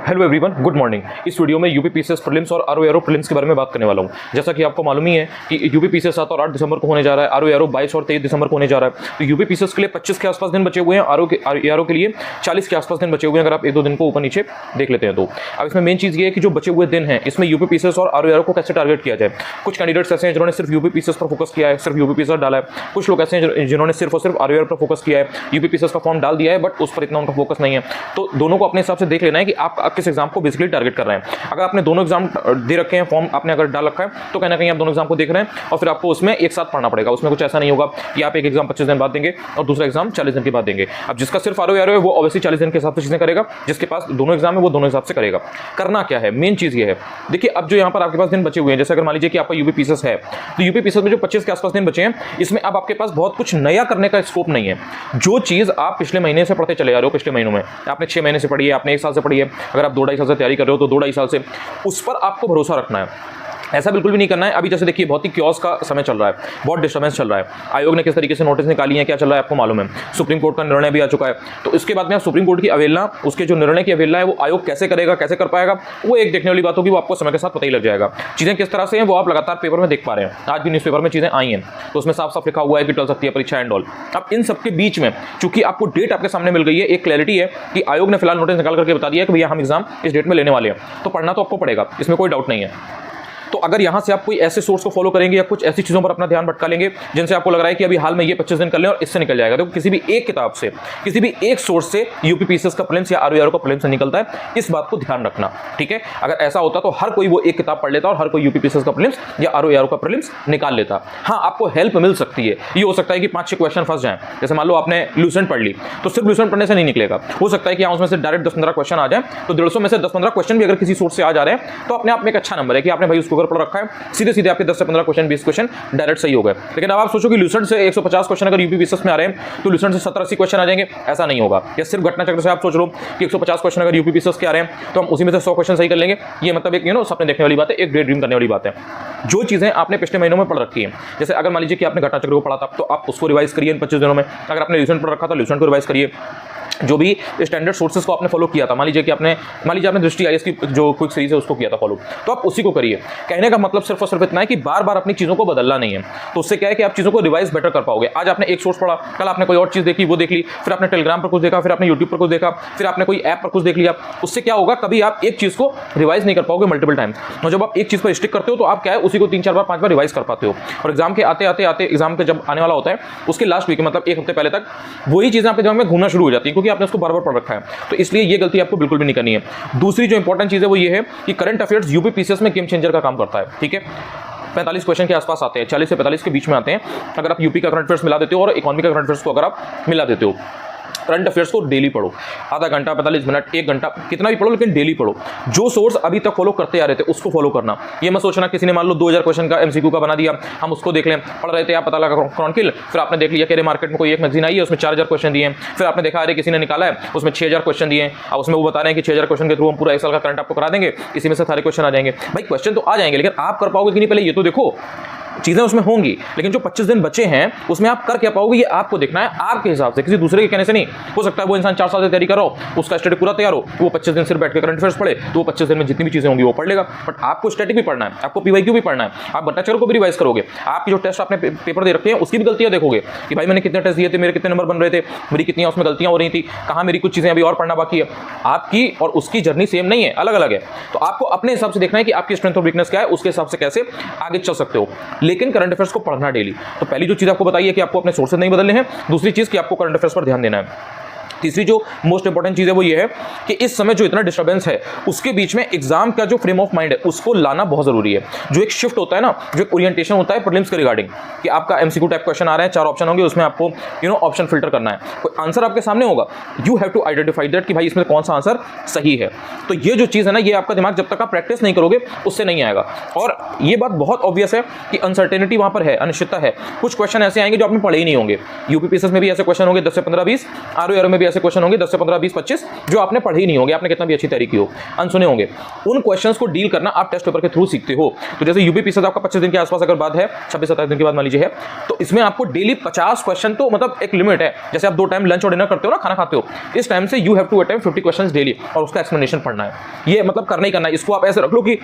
Hello everyone, good morning. इस video में UP PCS prelims और आरओ एरो प्रीलिम्स के बारे में बात करने वाला हूं। जैसा कि आपको मालूम ही है कि यूपी पीसीएस 7 और 8 दिसंबर को होने जा रहा है, आरओ एरो 22 और 23 दिसंबर को होने जा रहा है। तो यूपी पीसीएस के लिए 25 के आसपास दिन बचे हुए हैं, आरओ के लिए 40 के आसपास दिन बचे हुए हैं। अगर आप एक दो दिन को ऊपर नीचे देख लेते हैं तो अब इसमें मेन चीज़ ये है कि जो बचे हुए दिन हैं इसमें यूपी पीसीएस और आरओ एरो को कैसे टारगेट किया जाए। कुछ कैंडिडेट्स ऐसे हैं जिन्होंने सिर्फ यूपी पीसीएस पर फोकस किया है, सिर्फ यूपी पीसीएस डाला है। कुछ लोग ऐसे हैं जिन्होंने सिर्फ और सिर्फ आरओ एरो पर फोकस किया है, यूपी पीसीएस का फॉर्म डाल दिया है बट उस पर इतना उनका फोकस नहीं है। तो दोनों को अपने हिसाब से देख लेना है कि आप किस एग्जाम को बेसिकली टारगेट कर रहे हैं। अगर आपने दोनों एग्जाम दे रखे हैं, फॉर्म आपने अगर डाल रखा है तो कहीं ना कहीं आप दोनों एग्जाम को देख रहे हैं और फिर आपको उसमें एक साथ पढ़ना पड़ेगा। उसमें कुछ ऐसा नहीं होगा कि आप एक एग्जाम 25 दिन बाद देंगे और दूसरा एग्जाम 40 दिन के बाद देंगे। अब जिसका सिर्फ आरओ है वो ऑब्वियसली 40 दिन के हिसाब से चीजें करेगा, जिसके पास दोनों एग्जाम है वो दोनों हिसाब से करेगा। करना क्या है, मेन चीज ये है, देखिए अब जो यहाँ पर आपके पास दिन बचे हुए हैं, जैसे अगर मान लीजिए कि आपका यूपी पीसीएस है तो यूपी पीसीएस में जो 25 के आसपास दिन बचे हैं इसमें अब आपके पास बहुत कुछ नया करने का स्कोप नहीं है। जो चीज आप पिछले महीने से पढ़ते चले जा रहे हो, पिछले महीनों में आपने 6 महीने से पढ़ी है, आपने 1 साल से पढ़ी है, अगर आप 2-2.5 साल से तैयारी कर रहे हो तो 2-2.5 साल से उस पर आपको भरोसा रखना है। ऐसा बिल्कुल भी नहीं करना है। अभी जैसे देखिए बहुत ही क्योस का समय चल रहा है, बहुत डिस्टर्बेंस चल रहा है। आयोग ने किस तरीके से नोटिस निकाली है, क्या चल रहा है आपको मालूम है। सुप्रीम कोर्ट का निर्णय भी आ चुका है, तो इसके बाद में आप सुप्रीम कोर्ट की अवहेलना, उसके जो निर्णय की अवहेलना है वो आयोग कैसे करेगा, कैसे कर पाएगा, वो एक देखने वाली बात होगी। वो आपको समय के साथ पता ही लग जाएगा। चीजें किस तरह से हैं वो आप लगातार पेपर में देख पा रहे हैं। आज भी न्यूज़पेपर में चीजें आई हैं तो उसमें साफ साफ लिखा हुआ है कि टल सकती है परीक्षा एंड ऑल। अब इन सबके बीच में चूंकि आपको डेट आपके सामने मिल गई है, एक क्लैरिटी है कि आयोग ने फिलहाल नोटिस निकाल करके बता दिया कि भैया हम एग्जाम इस डेट में लेने वाले हैं, तो पढ़ना तो आपको पड़ेगा, इसमें कोई डाउट नहीं है। तो अगर यहां से आप कोई ऐसे सोर्स को फॉलो करेंगे या कुछ ऐसी चीजों पर अपना ध्यान भटका लेंगे जिनसे आपको लग रहा है कि अभी हाल में ये 25 दिन कर लें और इससे निकल जाएगा, तो किसी भी एक किताब से, किसी भी एक सोर्स से यूपी पीसीएस का प्रीलिम्स या आरओ का प्रीलिम्स निकलता है, इस बात को ध्यान रखना, ठीक है। अगर ऐसा होता तो हर कोई वो एक किताब पढ़ लेता और हर कोई यूपी पीसीएस का प्रीलिम्स या आरओ का प्रीलिम्स निकाल लेता। हाँ, आपको हेल्प मिल सकती है। ये हो सकता है कि 5-6 क्वेश्चन फंस जाए, जैसे मान लो आपने लूसेंट पढ़ ली तो सिर्फ लूसेंट पढ़ने से नहीं निकलेगा। हो सकता है कि उसमें से डायरेक्ट 10-15 क्वेश्चन आ जाए, तो 150 में से 10-15 क्वेश्चन भी अगर किसी सोर्स से आ जा रहे हैं तो अपने आप में एक अच्छा नंबर है कि आपने भाई उसको पढ़ रखा है। सीधे सीधे आपके 10 से 15 क्वेश्चन, 20 क्वेश्चन डायरेक्ट सही हो गए। लेकिन अब आप सोचो कि लूसेंट से 150 क्वेश्चन अगर यूपी पीसीएस में आ रहे हैं तो लूसेंट से 70-80 क्वेश्चन आ जाएंगे, ऐसा नहीं होगा। या सिर्फ घटना चक्र से आप सोच लो कि 150 क्वेश्चन अगर यूपी पीसीएस के आ रहे हैं तो हम उसी में से 100 क्वेश्चन सही कर लेंगे। ये मतलब एक सपने देखने वाली बात है, एक डे ड्रीम करने वाली बात है। जो चीजें आपने पिछले महीनों में पढ़ रखी है, जैसे अगर मान लीजिए कि आपने घटना चक्र को पढ़ा था तो आप उसको रिवाइज करिए इन 25 दिनों में। अगर आपने लूसेंट पढ़ रखा था लूसेंट को रिवाइज करिए। जो भी स्टैंडर्ड सोर्सेज को आपने फॉलो किया था, मान लीजिए आपने दृष्टि आईएएस की जो क्विक सीरीज है उसको किया था फॉलो, तो आप उसी को करिए। कहने का मतलब सिर्फ और सिर्फ इतना है कि बार बार अपनी चीजों को बदलना नहीं है। तो उससे क्या है कि आप चीजों को रिवाइज बेटर कर पाओगे। आज आपने एक सोर्स पढ़ा, कल आपने कोई और चीज देखी, वो देख ली, फिर आपने टेलीग्राम पर कुछ देखा, फिर आपने यूट्यूब पर कुछ देखा, फिर आपने कोई ऐप पर कुछ देख लिया। उससे क्या होगा, कभी आप एक चीज को रिवाइज नहीं कर पाओगे मल्टीपल टाइम। और जब आप एक चीज पर स्टिक करते हो तो आप क्या है उसी को 3-4 बार 5 बार रिवाइज कर पाते हो। और एग्जाम के आते एग्जाम के जब आने वाला होता है उसके लास्ट वीक मतलब एक हफ्ते पहले तक वही चीजें आपके दिमाग में घूमना शुरू हो जाती है, क्योंकि आपने उसको बार बार पढ़ रखा है। तो इसलिए ये गलती आपको बिल्कुल भी नहीं करनी है। दूसरी जो इंपॉर्टेंट चीज है वो ये है कि करंट अफेयर्स यूपी पीसीएस में गेम चेंजर का काम करता है, ठीक है। 45 क्वेश्चन के आसपास आते हैं, 40 से 45 के बीच में आते हैं। अगर आप यूपी का करंट अफेयर्स मिला देते हो और इकोनॉमी का करंट अफेयर्स को अगर आप मिला देते हो, करंट अफेयर्स को डेली पढ़ो, आधा घंटा, 45 मिनट, 1 घंटा, कितना भी पढ़ो लेकिन डेली पढ़ो। जो सोर्स अभी तक फॉलो करते आ रहे थे उसको फॉलो करना। ये मत सोचना किसी ने मान लो 2000 क्वेश्चन का एमसीक्यू का बना दिया, हम उसको देख लें। पढ़ रहे थे आप, पता लगा क्रॉनिकल, फिर आपने देख लिया कि मार्केट में कोई एक मैगजीन आई है उसमें 4000 क्वेश्चन दिए, फिर आपने देखा अरे किसी ने निकाला है उसमें 6000 क्वेश्चन दिए। अब उसमें वो बता रहे हैं कि 6000 क्वेश्चन के थ्रू हम पूरा 1 साल का करंट आपको करा देंगे, इसी में से सारे क्वेश्चन आ जाएंगे। भाई क्वेश्चन तो आ जाएंगे लेकिन आप कर पाओगे कि नहीं, पहले ये तो देखो। चीजें उसमें होंगी लेकिन जो 25 दिन बचे हैं उसमें आप कर क्या पाओगे ये आपको देखना है, आपके हिसाब से, किसी दूसरे के कहने से नहीं। हो सकता है वो इंसान 4 साल से तैयारी कर रहा हो, उसका स्टडी पूरा तैयार हो, वो 25 दिन सिर्फ बैठ के करंट अफेयर्स पढ़े तो वो 25 दिन में जितनी भी चीजें होंगी वो पढ़ लेगा। बट आपको स्टैटिक भी पढ़ना है, आपको पीवाईक्यू भी पढ़ना है, आप घटना चक्र को भी रिवाइज करोगे। आपकी जो टेस्ट आपने पेपर दे रखे हैं उसकी भी गलतियां देखोगे कि भाई मैंने कितने टेस्ट दिए थे, मेरे कितने नंबर बन रहे थे, मेरी कितनी उसमें गलतियां हो रही थी, कहाँ मेरी कुछ चीजें अभी और पढ़ना बाकी है। आपकी और उसकी जर्नी सेम नहीं है, अलग अलग है। तो आपको अपने हिसाब से देखना है कि आपकी स्ट्रेंथ और वीकनेस क्या है, उसके हिसाब से कैसे आगे चल सकते हो। लेकिन करंट अफेयर्स को पढ़ना डेली। तो पहली जो चीज आपको बताइए कि आपको अपने सोर्सेज नहीं बदलने हैं, दूसरी चीज कि आपको करंट अफेयर्स पर ध्यान देना है। तीसरी जो मोस्ट इंपॉर्टेंट चीज है वो ये है कि इस समय जो इतना डिस्टर्बेंस है उसके बीच में एग्जाम का जो फ्रेम ऑफ माइंड है उसको लाना बहुत जरूरी है। जो एक शिफ्ट होता है ना, जो एक ओरिएंटेशन होता है प्रीलिम्स के रिगार्डिंग, कि आपका एमसीक्यू टाइप क्वेश्चन आ रहे हैं, 4 ऑप्शन होंगे, उसमें आपको ऑप्शन फिल्टर करना है, कोई आंसर आपके सामने होगा, you have to identify that कि भाई इसमें कौन सा आंसर सही है। तो ये जो चीज है ना, ये आपका दिमाग जब तक आप प्रैक्टिस नहीं करोगे उससे नहीं आएगा। और ये बात बहुत ऑब्वियस है कि अनसर्टेनिटी वहां पर है, अनिश्चितता है। कुछ क्वेश्चन ऐसे आएंगे जो आपने पढ़े ही नहीं होंगे। यूपी पीसीएस में भी ऐसे क्वेश्चन होंगे 10 से 15-20, आरओ में भी ऐसे क्वेश्चन होंगे 10 से 15, 20, 25 जो आपने पढ़े ही नहीं होंगे, आपने कितना भी अच्छी तैयारी की हो, अनसुने होंगे। उन क्वेश्चंस को डील करना आप टेस्ट पेपर के थ्रू सीखते हो। तो जैसे यूपीपीसीएस आपका 25 दिन के आसपास अगर बाद है, 26-27 दिन के बाद मान लीजिए है, तो इसमें आपको डेली 50 क्वेश्चन, तो मतलब एक लिमिट है। जैसे आप 2 टाइम लंच और डिनर करते हो ना, खाना खाते हो, इस टाइम से you have to attempt 50 questions daily और उसका एक्सप्लेनेशन पढ़ना है। ये मतलब करना ही करना है। इसको आप ऐसे रख लो कि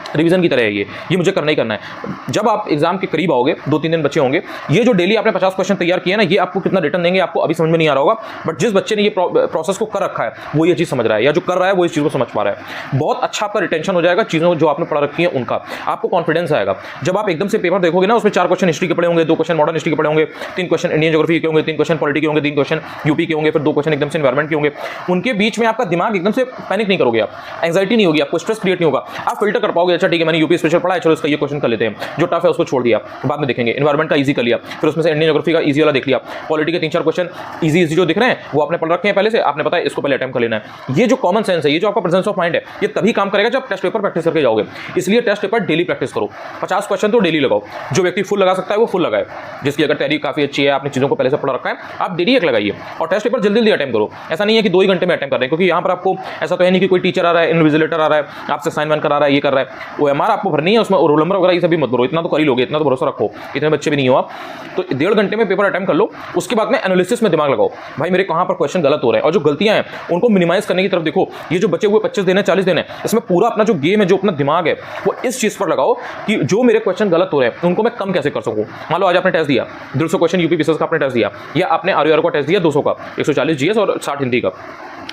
रिवीजन की तरह है, ये मुझे करना ही करना है। जब आप एग्जाम के करीब आओगे, 2-3 दिन बचे होंगे, ये जो डेली आपने 50 क्वेश्चन तैयार किए ना, ये आपको कितना रिटर्न देंगे आपको अभी समझ में नहीं आ रहा होगा, बट जिस बच्चे ने ये प्रोसेस को कर रखा है वो ये चीज समझ रहा है, या जो कर रहा है वो इस चीज को समझ पा रहा है। बहुत अच्छा आपका रिटेंशन हो जाएगा चीजों जो आपने पढ़ा रखी है उनका, आपको कॉन्फिडेंस आएगा। जब आप एकदम से पेपर देखोगे ना, उसमें 4 क्वेश्चन हिस्ट्री के पड़े होंगे, 2 क्वेश्चन मॉडर्न हिस्ट्री के पड़े होंगे, 3 क्वेश्चन इंडियन ज्योग्राफी के होंगे, 3 क्वेश्चन पॉलिटी के होंगे, 3 क्वेश्चन यूपी के होंगे, फिर 2 क्वेश्चन एकदम से एनवायरमेंट के होंगे। उनके बीच में आपका दिमाग एकदम से पैनिक नहीं करोगे, आप एंग्जाइटी नहीं होगी, आपको स्ट्रेस क्रिएट नहीं होगा, आप फिल्टर कर पाओगे। अच्छा ठीक है, मैंने यूपी स्पेशल पढ़ा है, चलो इसका ये क्वेश्चन कर लेते हैं, जो टफ है उसको छोड़ दिया, बाद में देखेंगे। एनवायरमेंट का इजी कर लिया, फिर उसमें से इंडियन ज्योग्राफी का इजी वाला देख लिया, पॉलिटी के 3-4 क्वेश्चन इजी जो दिख रहे हैं वो आपने पढ़ रखे हैं पहले से, आपने पता है इसको पहले अटेम्प्ट कर लेना है। ये जो कॉमन सेंस है, ये जो आपका प्रेजेंस ऑफ माइंड है, ये तभी काम करेगा जब टेस्ट पेपर प्रैक्टिस करके जाओगे। इसलिए टेस्ट पेपर डेली प्रैक्टिस करो, 50 क्वेश्चन तो डेली लगाओ। जो व्यक्ति फुल लगा सकता है वो फुल लगाए, जिसकी अगर तैयारी काफी अच्छी है, आपने चीजों को पहले से पढ़ रखा है, आप डेली एक लगाइए और टेस्ट पेपर जल्दी अटेम्प्ट करो। ऐसा नहीं है कि 2 ही घंटे में अटेम्प्ट कर रहे हैं, क्योंकि यहाँ पर आपको ऐसा तो है नहीं कि कोई टीचर आ रहा है, इन्विजिलेटर आ रहा है, आपसे असाइनमेंट करा रहा है, ये कर रहा है, OMR आपको भरनी है, उसमें रोल नंबर वगैरह ये सभी मत भरो, इतना तो कर ही लोगे, इतना तो भरोसा रखो, इतने बच्चे भी नहीं हो आप। तो 1.5 घंटे में पेपर अटेम्प्ट कर लो, उसके बाद में एनालिसिस में दिमाग लगाओ, भाई मेरे कहाँ पर क्वेश्चन गलत हो रहे हैं, और जो गलतियां हैं उनको मिनिमाइज करने की तरफ देखो। ये जो बचे हुए 25 दिन है, 40 दिन है, इसमें पूरा अपना जो गेम है, जो अपना दिमाग है, वो इस चीज पर लगाओ कि जो मेरे क्वेश्चन गलत हो रहे हैं उनको मैं कम कैसे कर सकूं। मान लो आज आपने टेस्ट दिया 150 क्वेश्चन यूपीपीसीएस का आपने टेस्ट दिया, या आपने ROR का टेस्ट दिया 200 का, 140 जीएस और 60 हिंदी का।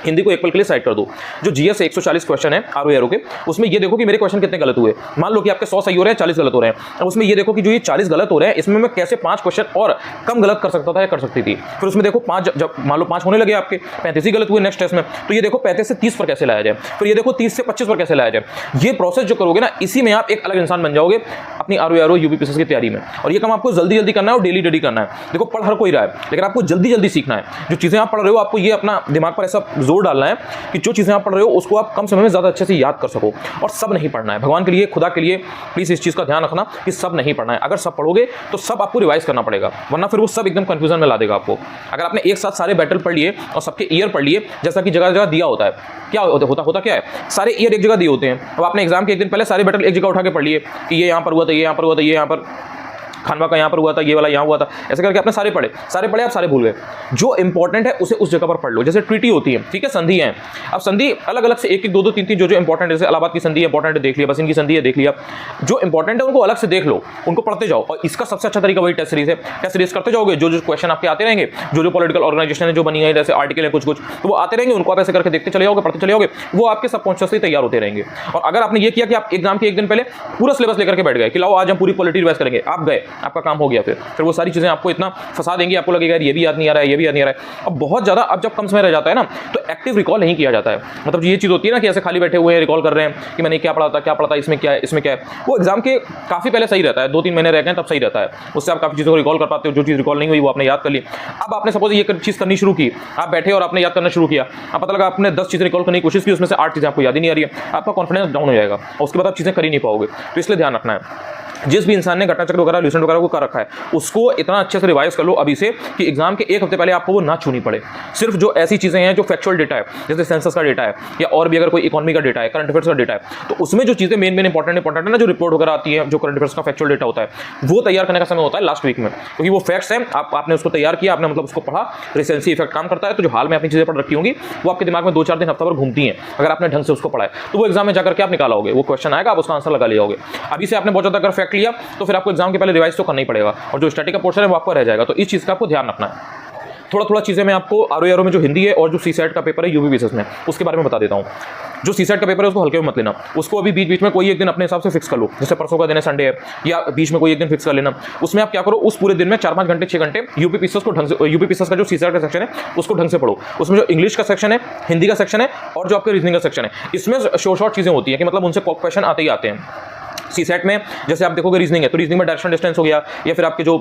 हिंदी को एक पल के लिए साइड कर दो। जो जीएस 140 क्वेश्चन है ROR के, उसमें ये देखो कि मेरे क्वेश्चन कितने गलत हुए। मान लो कि आपके 100 सही हो रहे हैं, 40 गलत हो रहे हैं, अब उसमें ये देखो कि जो ये 40 गलत हो रहे हैं, इसमें मैं कैसे 5 क्वेश्चन और कम गलत कर सकता था या कर सकती थी। फिर उसमें देखो 5, जब मान लो 5 होने लगे आपके, 35 ही गलत हुए नेक्स्ट टेस्ट में, तो ये देखो 35 से 30 पर कैसे लाया जाए, फिर ये देखो 30 से 25 पर कैसे लाया जाए। ये प्रोसेस जो करोगे ना, इसी में आप एक अलग इंसान बन जाओगे अपनी ROR यूपीपीसीएस की तैयारी में। और ये काम आपको जल्दी जल्दी करना है और डेली करना है। देखो पढ़ हर कोई रहा है, लेकिन आपको जल्दी जल्दी सीखना है। जो चीजें आप पढ़ रहे हो, आपको ये अपना दिमाग पर ऐसा जोर डालना है कि जो चीजें आप पढ़ रहे हो उसको आप कम समय में ज्यादा अच्छे से याद कर सको। और सब नहीं पढ़ना है, भगवान के लिए, खुदा के लिए प्लीज इस चीज का ध्यान रखना कि सब नहीं पढ़ना है। अगर सब पढ़ोगे तो सब आपको रिवाइज करना पड़ेगा, वरना फिर वो सब एकदम कंफ्यूजन में ला देगा आपको। अगर आपने एक साथ सारे बैटल पढ़ लिए और सबके ईयर पढ़ लिए, जैसा कि जगह जगह दिया होता है, क्या होता क्या है, सारे ईयर एक जगह दिए होते हैं। अब आपने एग्जाम के एक दिन पहले सारे बैटल एक जगह उठा के पढ़ लिए कि ये यहाँ पर हुआ था, ये यहाँ पर हुआ था, ये यहाँ पर खानवा का यहाँ पर हुआ था, ये वाला यहाँ हुआ था, ऐसे करके आपने सारे पढ़े आप सारे भूल गए। जो इंपॉर्टेंट है उसे उस जगह पर पढ़ लो। जैसे ट्रीटी होती है, ठीक है, संधि है, अब संधि अलग अलग से 1-1, 2-2, 3-3 जो इंपॉर्टेंट है, जैसे इलाहाबाद की संधि इंपॉर्टेंट है, देख लिया, बस इनकी संधि है, देख लिया। जो इंपॉर्टेंट है उनको अलग से देख लो, उनको पढ़ते जाओ। और इसका सबसे अच्छा तरीका वही टेस्ट सीरीज है। टेस्ट सीरीज करते जाओगे, जो क्वेश्चन आपके आते रहेंगे, जो पॉलिटिकल ऑर्गेनाइजेशन है जो बनी है, जैसे आर्टिकल है कुछ तो वो आते रहेंगे, उनको आप ऐसे करके देखते चले जाओगे, पढ़ते चले जाओगे, वो आपके सबकॉन्शियसली तैयार होते रहेंगे। और अगर आपने ये किया कि आप एग्जाम के एक दिन पहले पूरा सिलेबस लेकर के बैठ गए कि लाओ आज हम पूरी पॉलिटी रिवाइज करेंगे, आप गए, आपका काम हो गया। फिर वो सारी चीजें आपको इतना फंसा देंगी, आपको लगेगा ये भी याद नहीं आ रहा है, ये भी याद नहीं आ रहा है। अब बहुत ज्यादा, अब जब कम समय रह जाता है ना, तो एक्टिव रिकॉल नहीं किया जाता है। मतलब ये चीज होती है ना कि ऐसे खाली बैठे हुए हैं, रिकॉल कर रहे हैं कि मैंने क्या पढ़ा था, इसमें क्या है, वो एग्जाम के काफी पहले सही रहता है, 2-3 महीने रह गए तब सही रहता है। उससे आप काफी चीजों को रिकॉल कर पाते हो, जो चीज रिकॉल नहीं हुई वो आपने याद कर ली। अब आपने सपोज ये चीज करनी शुरू की, आप बैठे और आपने याद करना शुरू किया, अब पता लगा आपने 10 चीजें रिकॉल करने की कोशिश की, उसमें से 8 चीजें आपको याद ही नहीं आ रही है, आपका कॉन्फिडेंस डाउन हो जाएगा और उसके बाद आप चीजें कर ही नहीं पाओगे। तो इसलिए ध्यान रखना है, जिस भी इंसान ने घटना चक्र वगैरह ल्यूसेंट वगैरह को कर रखा है, उसको इतना अच्छे से रिवाइज कर लो अभी से कि एग्जाम के 1 हफ्ते पहले आपको वो ना छूनी पड़े। सिर्फ जो ऐसी चीजें हैं जो फैक्चुअल डेटा है, जैसे सेंसस का डेटा है, या और भी अगर कोई इकोनॉमी का डेटा है, करंट अफेयर्स का डेटा है, तो उसमें जो चीजें मेन इंपॉर्टेंट है ना, जो रिपोर्ट वगैरह आती है, जो करंट अफेयर्स का फैक्चुअल डेटा होता है, वो तैयार करने का समय होता है लास्ट वीक में, क्योंकि वो फैक्ट्स हैं, आपने उसको तैयार किया, आपने मतलब उसको पढ़ा, रिसेंसी इफेक्ट काम करता है। तो जो हाल में अपनी चीजें पढ़ रखी होंगी वो आपके दिमाग में 2-4 दिन हफ्ता भर घूमती हैं। अगर आपने ढंग से उसको पढ़ा है तो वो एग्जाम में जाकर के आप निकालोगे, वो क्वेश्चन आएगा, आप उसका आंसर लगा लियोगे। अभी से आपने बहुत ज्यादा अगर फैक्ट लिया तो फिर आपको एग्जाम के पहले रिवाइज तो करना ही पड़ेगा, और जो स्टैटिक का पोर्शन है वो आपको रह जाएगा। तो इस चीज का आपको ध्यान रखना है। थोड़ा चीजें मैं आपको ROR में जो हिंदी है और जो सीसेट का पेपर है यूपीपीसीएस में, उसके बारे में बता देता हूँ। जो सीसेट का पेपर है उसको हल्के में मत लेना, उसको अभी बीच में कोई एक दिन अपने हिसाब से फिक्स कर लो, जैसे परसों का दिन है संडे है, या बीच में कोई एक दिन फिक्स कर लेना। उसमें आप क्या करो, उस पूरे दिन में 4-5 घंटे 6 घंटे यूपीपीसीएस को ढंग से, यूपीपीसीएस का जो सीसेट का सेक्शन है उसको ढंग से पढ़ो। उसमें जो इंग्लिश का सेक्शन है, हिंदी का सेक्शन है और जो आपके रीजनिंग का सेक्शन है, इसमें शॉर्ट चीजें होती है कि मतलब उनसे क्वेश्चन आते ही आते हैं। सीसेट में जैसे आप देखोगे रीजनिंग है, तो रीजनिंग में डायरेक्शन डिस्टेंस हो गया, या फिर आपके जो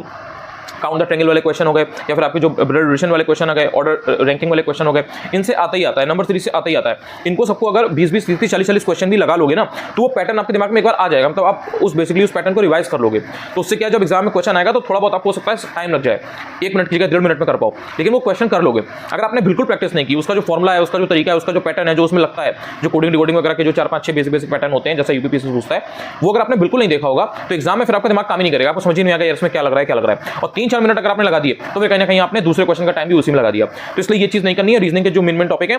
काउंट द ट्रायंगल वाले क्वेश्चन हो गए, या फिर आपके जो ब्लड रिलेशन वाले क्वेश्चन आ गए, ऑर्डर रैंकिंग वाले क्वेश्चन हो गए, इनसे आता ही आता है, नंबर 3 से आता ही आता है। इनको सबको अगर 20-20, 30-30, 40-40 क्वेश्चन भी लगा लोगे ना, तो वो पैटर्न आपके दिमाग में एक बार आ जाएगा, मतलब आप उस बेसिकली उस पैटर्न को रिवाइज कर लोगे। तो उससे क्या, जब एग्जाम में क्वेश्चन आएगा तो थोड़ा बहुत आपको हो सकता है टाइम लग जाए, 1 मिनट की जगह 1.5 मिनट में कर पाओ, लेकिन वो क्वेश्चन कर लोगे। अगर आपने बिल्कुल प्रैक्टिस नहीं की, उसका जो फॉर्मुला है, उसका जो तरीका है, उसका जो पैटर्न है, जो उसमें लगता है, जो कोडिंग डिकोडिंग वगैरह के जो 4-5-6 बेसिक पैटर्न होते हैं, जैसा यूपीपीएससी पूछता है, वो अगर आपने बिल्कुल नहीं देखा होगा तो एग्जाम में फिर आपका दिमाग काम ही नहीं करेगा, आपको समझ ही नहीं आएगा यार इसमें क्या लग रहा है। और 3-4 मिनट अगर आपने लगा दिए तो फिर कहीं ना कहीं आपने दूसरे क्वेश्चन का टाइम भी उसी में लगा दिया। तो इसलिए ये चीज नहीं करनी है। रीजनिंग के जो मेन टॉपिक है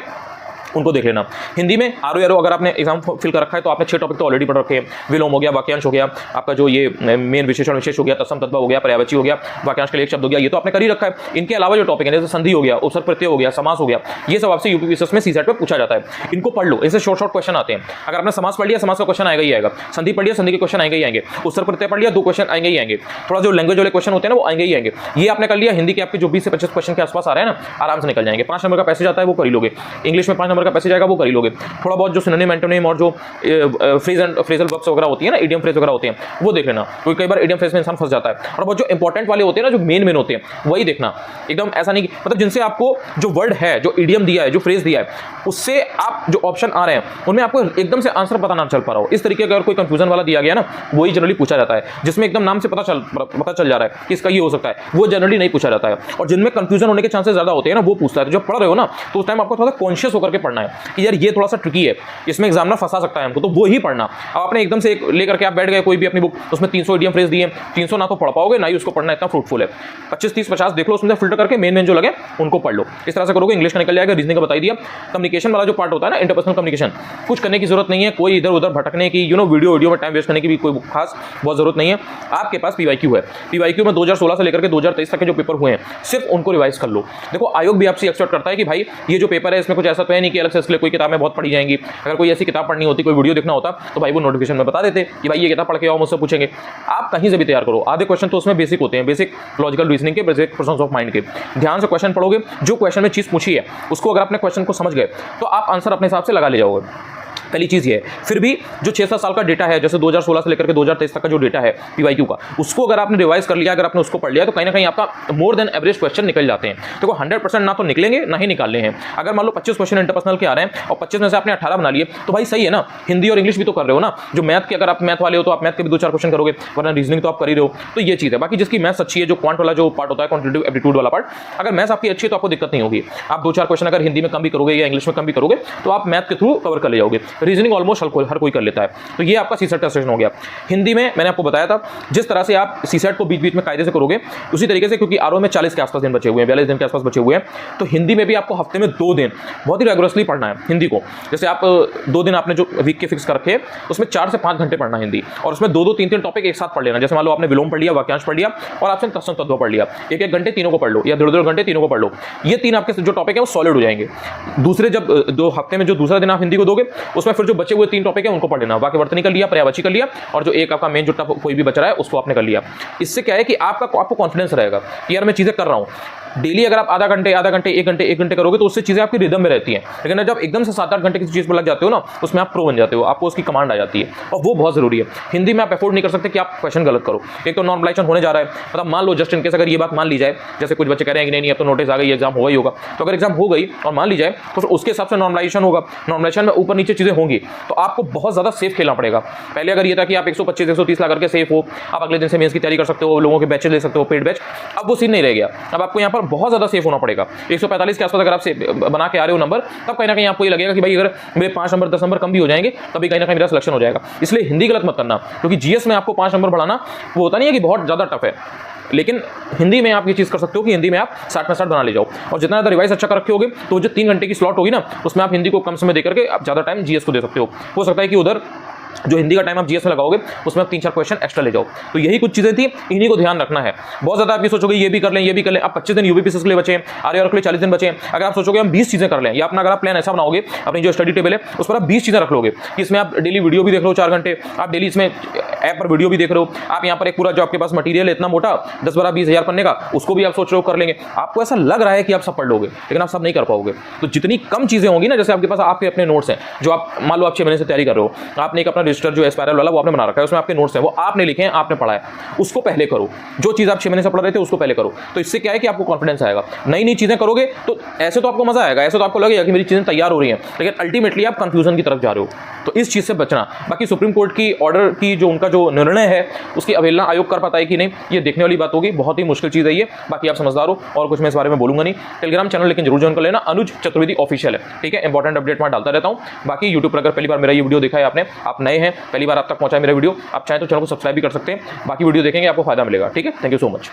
उनको देख लेना। हिंदी में आरो एरो अगर आपने एग्जाम फिल कर रखा है तो आपने 6 टॉपिक तो ऑलरेडी पढ़ रखे हैं। विलोम हो गया, वाक्यांश हो गया, आपका जो ये मेन विशेषण विशेष हो गया, तत्सम तद्भव हो गया, पर्यायवाची हो गया, वाक्यांश के लिए एक शब्द हो गया, ये तो आपने कर ही रखा है। इनके अलावा जो टॉपिक है जैसे संधि हो गया, उपसर्ग प्रत्यय हो गया, समास हो गया, ये सब आपसे यूपीपीएससी में सीसेट पे पूछा जाता है। इनको पढ़ लो, इससे शॉर्ट क्वेश्चन आते हैं। अगर आपने समास पढ़ लिया, समास का क्वेश्चन आएगा ही आएगा, संधि पढ़ लिया, संधि के क्वेश्चन आएंगे ही आएंगे, उपसर्ग प्रत्यय पढ़ लिया, 2 क्वेश्चन आएंगे ही आएंगे, थोड़ा जो लैंग्वेज वाले क्वेश्चन होते हैं ना वो आएंगे ही आएंगे। ये आपने कर लिया, हिंदी के आपके जो 20 से 25 क्वेश्चन के आसपास आ रहे हैं ना, आराम से निकल जाएंगे। 5 नंबर का पैसेज आता है वो कर ही लोगे, इंग्लिश में 5 नंबर का पैसेज आएगा वो कर ही लोगे। थोड़ा बहुत जो सिनोनिम एंटोनिम और जो फ्रेज एंड फ्रेजल वर्ब्स वगैरह होती है ना, इडियम फ्रेज वगैरह होते हैं, वो देख लेना, क्योंकि कई बार इडियम फ्रेज में इंसान फंस जाता है। और बहुत जो इंपॉर्टेंट वाले होते हैं ना, जो मेन होते हैं, वही देखना। एकदम ऐसा नहीं, मतलब जिनसे आपको जो वर्ड है, जो इडियम दिया है, जो फ्रेज दिया है, उससे आप जो ऑप्शन आ रहे हैं उनमें आपको एकदम से आंसर पता ना चल पा रहा हो, इस तरीके का अगर कोई कंफ्यूजन वाला दिया गया ना, वही जनरली पूछा जाता है। जिसमें एकदम नाम से पता चल जा रहा है कि इसका ये हो सकता है, वो जनरली नहीं पूछा जाता है। और जिनमें कंफ्यूजन होने के चांसेस ज्यादा होते हैं ना, वो पूछता है। तो जब पढ़ रहे हो ना, तो उस टाइम आपको थोड़ा कॉन्शियस होकर के पढ़ना है कि यार ये थोड़ा सा ट्रिकी है, इसमें एग्जामिनर फंसा सकता है हमको, तो वो ही पढ़ना। अब आपने एकदम से लेकर के आप बैठ गए कोई भी अपनी बुक, उसमें 300 इडियम फ्रेज दिए, 300 ना तो पढ़ पाओगे, ना ही उसको पढ़ना इतना फ्रूटफुल है। 25, 30, 50 देख लो, उसमें फिल्टर करके मेन जो लगे उनको पढ़ लो। इस तरह से करोगे इंग्लिश का निकल जाएगा, रीजनिंग का बता दिया। कम्युनिकेशन वाला जो पार्ट होता है ना, इंटरपर्सनल कम्युनिकेशन, कुछ करने की जरूरत नहीं है, कोई इधर उधर भटकने की, वीडियो में टाइम वेस्ट करने की भी कोई खास बहुत जरूरत नहीं है। आपके पास पीवाईक्यू है, पीवाईक्यू में 2016 से लेकर के 2023 तक के जो पेपर हुए हैं, सिर्फ उनको रिवाइज कर लो। देखो आयोग भी आपसे एक्सपेक्ट करता है कि भाई ये जो पेपर है इसमें कुछ ऐसा तो है नहीं कि अलग से इसके लिए कोई किताबें बहुत पढ़ी जाएंगी। अगर कोई ऐसी किताब पढ़नी होती, कोई वीडियो देखना होता, तो भाई वो नोटिफिकेशन में बता देते कि भाई ये किताब पढ़ के आओ, मुझसे पूछेंगे। आप कहीं से भी तैयार करो, आधे क्वेश्चन तो उसमें बेसिक होते हैं, बेसिक लॉजिकल रीजनिंग के, बेसिक प्रेजेंस ऑफ माइंड के। ध्यान से क्वेश्चन पढ़ोगे, जो क्वेश्चन में चीज पूछी है उसको अगर अपने क्वेश्चन को समझ गए तो आप आंसर अपने हिसाब से लगा ले जाओगे। पहली चीज ये है। फिर भी जो 6-7 साल का डेटा है, जैसे 2016 से लेकर के 2023 तक का जो डेटा है पीवाईक्यू का, उसको अगर आपने रिवाइज कर लिया, अगर आपने उसको पढ़ लिया, तो कहीं ना कहीं आपका मोर देन एवरेज क्वेश्चन निकल जाते हैं। देखो 100% ना तो निकलेंगे ना ही निकालने हैं। अगर मान लो 25 क्वेश्चन इंटरपर्सनल के आ रहे हैं और 25 में से आपने 18 बना लिए, तो भाई सही है ना। हिंदी और इंग्लिश भी तो कर रहे हो ना। जो मैथ के, अगर आप मैथ वाले हो तो आप मैथ के भी 2-4 क्वेश्चन करोगे, वरना रीजनिंग तो आप कर ही रहे हो। तो ये चीज है। बाकी जिसकी मैथ्स अच्छी है, जो क्वांट वाला जो पार्ट होता है, क्वांटिटेटिव एप्टीट्यूड वाला पार्ट, अगर मैथ्स आपकी अच्छी है तो आपको दिक्कत नहीं होगी। आप 2-4 क्वेश्चन अगर हिंदी में कम भी करोगे या इंग्लिश में कम भी करोगे, तो आप मैथ के थ्रू कवर कर ले जाओगे। रीजनिंग ऑलमोस्ट हर कोई कर लेता है। तो ये आपका सीसेट का सेशन हो गया। हिंदी में मैंने आपको बताया था, जिस तरह से आप सीसेट को बीच बीच में कायदे से करोगे, उसी तरीके से, क्योंकि आरओ में 40 के आसपास दिन बचे हुए हैं, 42 दिन के आसपास बचे हुए हैं, तो हिंदी में भी आपको हफ्ते में 2 दिन बहुत ही रेगुलरली पढ़ना है हिंदी को। जैसे आप 2 दिन आपने जो वीक के फिक्स कर रखे, उसमें 4 से 5 घंटे पढ़ना हिंदी, और उसमें 2-2, 3-3 टॉपिक एक साथ पढ़ लेना। जैसे मान लो आपने विलोम पढ़ लिया, वाक्यांश पढ़ लिया, और आपने तत्सम तद्भव पढ़ लिया, 1-1 घंटे तीनों को पढ़ लो, या 1.5-1.5 घंटे तीनों को पढ़ लो। ये 3 आपके जो टॉपिक है वो सॉलिड हो जाएंगे। दूसरे जब 2 हफ्ते में जो दूसरा दिन आप हिंदी को दोगे, उसमें फिर जो बचे हुए 3 टॉपिक है उनको पढ़ लेना। वाक्य वर्तनी कर लिया, पर्यायवाची कर लिया, और जो एक आपका मेन जो कोई भी बच रहा है उसको आपने कर लिया। इससे क्या है कि आपको कॉन्फिडेंस रहेगा कि यार मैं चीजें कर रहा हूं। डेली अगर आप आधा घंटे 1 घंटे करोगे तो उससे चीजें आपकी रिदम में रहती हैं। लेकिन जब एकदम से 7-8 घंटे किसी चीज पर लग जाते हो ना, उसमें आप प्रो बन जाते हो, आपको उसकी कमांड आ जाती है, और वो बहुत जरूरी है। हिंदी में आप अफोर्ड नहीं कर सकते कि आप क्वेश्चन गलत करो। एक तो नॉर्मलाइजेशन होने जा रहा है, मतलब मान लो जस्ट इनकेस अगर ये बात मान ली जाए, जैसे कुछ बच्चे कह रहे हैं कि नहीं अब तो नोटिस आ गई, एग्जाम होगा ही होगा, तो अगर एग्जाम हो गई और मान ली जाए तो फिर उसके हिसाब से नॉर्मलाइजेशन होगा। नॉर्मलाइजेशन में ऊपर नीचे चीजें होंगी, तो आपको बहुत ज्यादा सेफ खेलना पड़ेगा। पहले अगर ये था कि आप 125-130 ला करके सेफ हो, आप अगले दिन से मेंस की तैयारी कर सकते हो, लोगों के बैचेस ले सकते हो, पेड बैच, अब वो सीन नहीं रह गया। अब आपको यहाँ पर बहुत ज्यादा सेफ होना पड़ेगा। 145 के आसपास अगर आप बना के आ रहे हो नंबर, तब कहीं ना कहीं आपको ये लगेगा कि भाई अगर मेरे 5 नंबर 10 नंबर कम भी हो जाएंगे, तभी कहीं ना कहीं मेरा सिलेक्शन हो जाएगा। इसलिए हिंदी गलत मत करना, क्योंकि जीएस में आपको 5 नंबर बढ़ाना वो होता नहीं है कि बहुत ज्यादा टफ है, लेकिन हिंदी में आप ये चीज कर सकते हो कि हिंदी में आप 60 में 60 बना ले जाओ, और जितना ज्यादा रिवाइज अच्छा कर रखे होगे, तो जो 3 घंटे की स्लॉट होगी ना, उसमें आप हिंदी को कम समय देकर के आप ज्यादा टाइम जीएस को दे सकते हो सकता है कि उधर जो हिंदी का टाइम आप जीएस में लगाओगे उसमें आप 3-4 क्वेश्चन एक्स्ट्रा ले जाओ। तो यही कुछ चीजें थी, इन्हीं को ध्यान रखना है। बहुत ज्यादा आप ये सोचोगे ये भी कर लें ये भी कर लें। अब 25 दिन यूपीपीएससी के लिए बचे हैं, आरआरआर के लिए 40 दिन बचे हैं। अगर आप सोचोगे हम 20 चीजें कर लें, या अपना अगर आप प्लान ऐसा बनाओगे, अपनी जो स्टडी टेबल है उस पर आप 20 चीजें रख लोगे कि इसमें आप डेली वीडियो भी देख रहे हो 4 घंटे, आप डेली इसमें ऐप पर वीडियो भी देख रहे हो, आप यहाँ पर एक पूरा जो आपके पास मटीरियल है इतना मोटा 10-12-20 पन्ने का, उसको भी आप सोच रहे हो कर लेंगे। आपको ऐसा लग रहा है कि आप सब पढ़ लोगे, लेकिन आप सब नहीं कर पाओगे। तो जितनी कम चीजें होंगी ना, जैसे आपके पास आपके अपने नोट्स हैं, जो आप मान लो आप 6 महीने से तैयारी कर रहे हो, आपने एक अपना रजिस्टर जो स्पाइरल वाला वो आपने बना रखा है, उसमें आपके नोट्स हैं, वो आपने लिखे हैं, आपने पढ़ा है, उसको पहले करो। जो चीज़ आप 6 महीने से पढ़ रहे थे उसको पहले करो। तो इससे क्या है कि आपको कॉन्फिडेंस आएगा। नई नई चीज़ें करोगे तो ऐसे तो आपको मजा आएगा, ऐसे तो आपको लगेगा कि मेरी चीज़ें तैयार हो रही हैं, लेकिन अल्टीमेटली आप कंफ्यूजन की तरफ जा रहे हो। तो इस चीज़ से बचना। बाकी सुप्रीम कोर्ट की ऑर्डर की जो उनका जो निर्णय है उसकी अवहेलना आयोग कर पाता है कि नहीं, ये देखने वाली बात होगी। बहुत ही मुश्किल चीज़ है ये। बाकी आप समझदार हो, और कुछ मैं इस बारे में बोलूंगा नहीं। टेलीग्राम चैनल लेकिन जरूर ज्वाइन कर लेना, अनुज चतुर्वेदी ऑफिशियल है, ठीक है। इंपॉर्टेंट अपडेट मैं डालता रहता हूँ। बाकी यूट्यूब पर अगर पहली बार मेरा ये वीडियो देखा है आपने, आप नए हैं, पहली बार आप तक पहुंचा है मेरा वीडियो, आप चाहें तो चैनल को सब्सक्राइब भी कर सकते हैं। बाकी वीडियो देखेंगे, आपको फायदा मिलेगा, ठीक है। Thank you so much.